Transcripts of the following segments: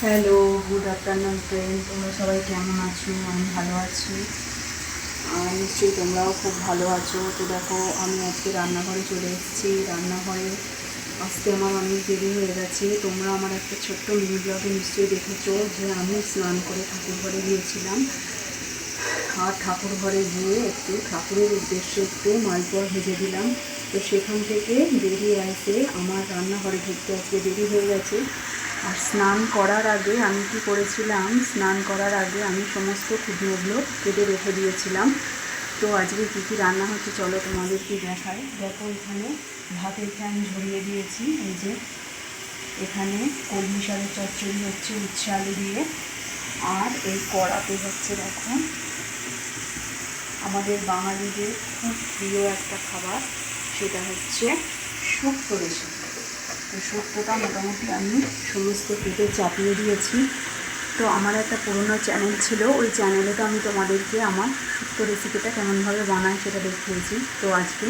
Hello, good afternoon friend. তোমরা সবাই কেমন আছো? আমি ভালো আছি, আর নিশ্চয়ই তোমরাও খুব ভালো আছো। তো দেখো, আমি আজকে রান্নাঘরে চলে এসেছি। রান্নাঘরে আসতে আমার অনেক দেরি হয়ে গেছে। তোমরা আমার একটা ছোট্ট মিনি ব্লগে নিশ্চয়ই দেখেছো যে আমি স্নান করে ঠাকুর ঘরে গিয়েছিলাম, আর ঠাকুর ঘরে গিয়ে একটু ঠাকুরের উদ্দেশ্যে একটু মালপোয়া ভেজে দিলাম। তো সেখান থেকে বেরিয়ে এসে আমার রান্নাঘরে ঢুকতে আজকে দেরি হয়ে গেছে। আর স্নান করার আগে আমি কি করেছিলাম, স্নান করার আগে আমি সমস্ত কুটনোগুলো কেটে রেখে দিয়েছিলাম। তো আজকে কী কী রান্না হচ্ছে চলো তোমাদেরকে দেখাই। দেখো, এখানে ভাতের ফ্যান ঝরিয়ে দিয়েছি। এই যে এখানে কলমি শাকের চচ্চড়ি হচ্ছে উচ্ছে আলু দিয়ে, আর এই কড়াতে হচ্ছে দেখো আমাদের বাঙালিদের খুব প্রিয় একটা খাবার, সেটা হচ্ছে শুক্তো রেসিপি। তো শুক্তোটা মোটামুটি আমি সমস্ত কেটে চাপিয়ে দিয়েছি। তো আমার একটা পুরোনো চ্যানেল ছিল, ওই চ্যানেলে তো আমি তোমাদেরকে আমার শুক্তো রেসিপিটা কেমনভাবে বানাই সেটা দেখিয়েছি। তো আজকে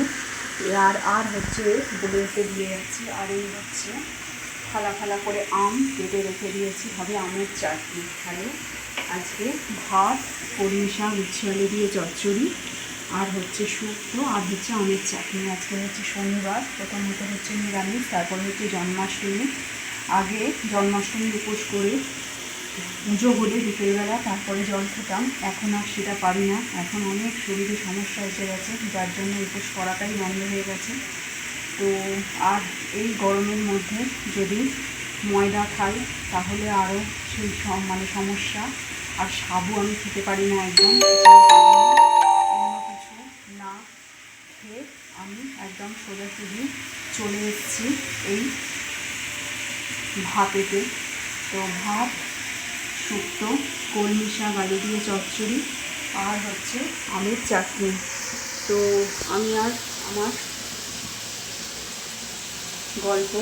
আর হচ্ছে বলে রেখে দিয়ে যাচ্ছি। আর এই হচ্ছে ফালা ফালা করে আম কেটে রেখে দিয়েছি, হবে আমের চাটনি। হ্যালো, আজকে ভাত, কলমি শাক, উচ্ছে আলু দিয়ে চচ্চড়ি, আর হচ্ছে শুক্তো, আর হচ্ছে আমের চাটনি। আজকে হচ্ছে শনিবার, প্রথমত হচ্ছে নিরামিষ, তারপরে হচ্ছে জন্মাষ্টমী। আগে জন্মাষ্টমীর উপোস করে পুজো হলে বিকেলবেলা তারপরে জল খেতাম, এখন আর সেটা পারি না। এখন অনেক শরীরে সমস্যা এসে গেছে, যার জন্য উপোস করাটাই বন্ধ হয়ে গেছে। তো আর এই গরমের মধ্যে যদি ময়দা খাই তাহলে আরও সেই সমস্যা। আর সাবু আমি খেতে পারি না একদম, অন্য কিছু না খেয়ে আমি একদম সোজাসুজি চলে এসেছি এই ভাতেতে। তো ভাত, শুক্তো, কলমি শাক আলু দিয়ে চচ্চড়ি, আর হচ্ছে আমের চাটনি। তো আমি আর আমার গল্প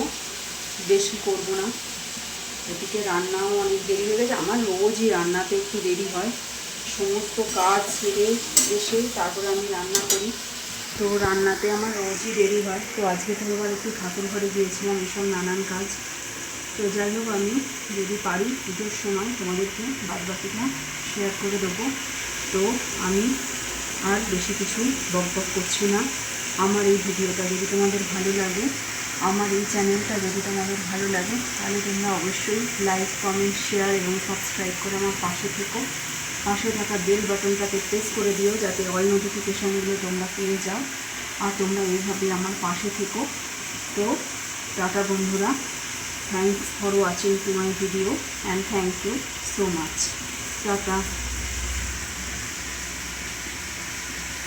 বেশি করব না, এদিকে রান্নাও অনেক দেরি হয়ে গেছে। আমার রোজই রান্নাতে একটু দেরি হয়, সমস্ত কাজ ছেড়ে এসে তারপরে আমি রান্না করি। তো রান্নাতে আমার রোজই দেরি হয়। তো আজকে তো এবার একটু ঠাকুর ঘরে গিয়েছিলাম, এসব নানান কাজ। তো যাই হোক, আমি যদি পারি পুজোর সময় তোমাদেরকে বাদবাকিটা শেয়ার করে দেবো। তো আমি আর বেশি কিছু বকবক করছি না। আমার এই ভিডিওটা যদি তোমাদের ভালো লাগে, আমার এই চ্যানেলটা যদি তোমাদের ভালো লাগে, তাহলে তোমরা অবশ্যই লাইক, কমেন্ট, শেয়ার এবং সাবস্ক্রাইব করে আমার পাশে থেকো। পাশে থাকা বেল বাটনটাকে প্রেস করে দিও, যাতে অল নোটিফিকেশানগুলো তোমরা পেয়ে যাও, আর তোমরা এইভাবে আমার পাশে থেকো। তো টাটা বন্ধুরা, thanks for watching to my video, and thank you so much. Tata.